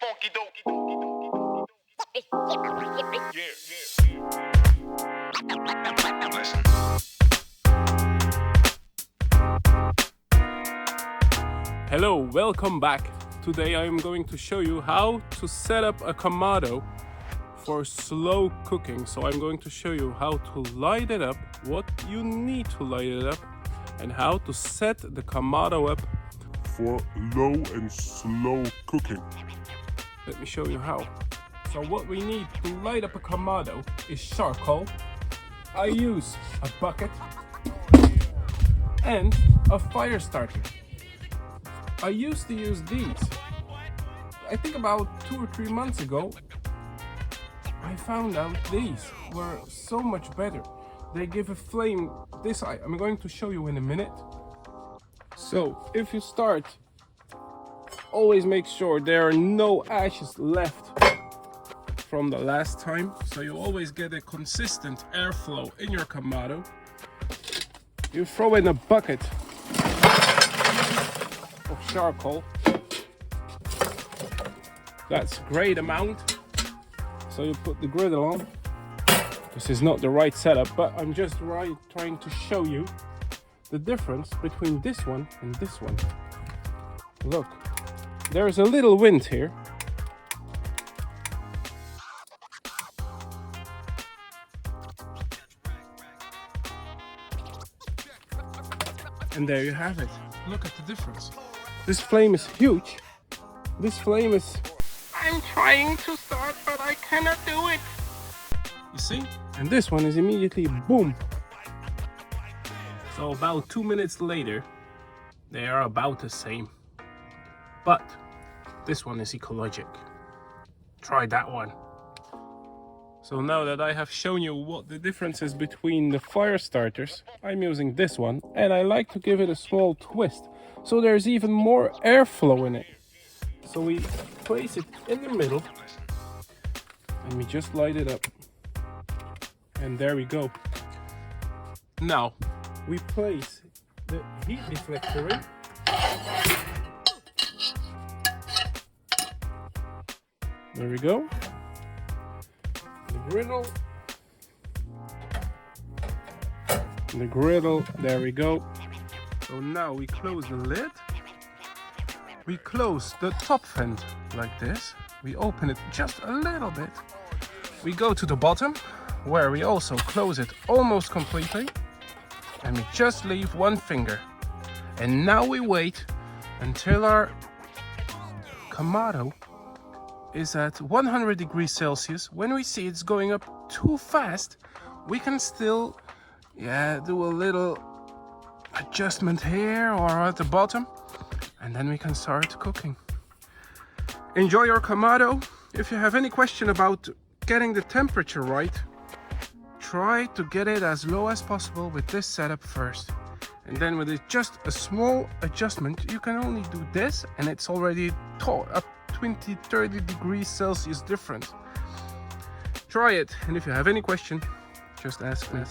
funky dope. Hello, welcome back. Today I am going to show you how to set up a Kamado for slow cooking. So I'm going to show you how to light it up, what you need to light it up, and how to set the Kamado up for low and slow cooking. Let me show you how. So what we need to light up a Kamado is charcoal. I use a bucket and a fire starter. I used to use these. I think about 2 or 3 months ago, I found out these were so much better. They give a flame. I'm going to show you in a minute. So if you start, always make sure there are no ashes left from the last time. So you always get a consistent airflow in your Kamado. You throw in a bucket of charcoal. That's a great amount. So you put the griddle on. This is not the right setup, but I'm just trying to show you the difference between this one and this one. Look, there's a little wind here. And there you have it. Look at the difference. This flame is huge. This flame is... I'm trying to start, but I cannot do it. You see? And this one is immediately boom. So about 2 minutes later, they are about the same. But this one is ecologic. Try that one. So now that I have shown you what the difference is between the fire starters, I'm using this one, and I like to give it a small twist so there's even more airflow in it. So we place it in the middle and we just light it up. And there we go. Now we place the heat deflector in. There we go. The griddle, there we go. So now we close the lid. We close the top vent like this. We open it just a little bit. We go to the bottom, where we also close it almost completely. And we just leave one finger. And now we wait until our Kamado is at 100 degrees Celsius. When we see it's going up too fast, we can still do a little adjustment here or at the bottom, and then we can start cooking. Enjoy your Kamado. If you have any question about getting the temperature right, try to get it as low as possible with this setup first. And then with just a small adjustment, you can only do this and it's already up 20-30 degrees Celsius difference. Try it, and if you have any question, just ask me.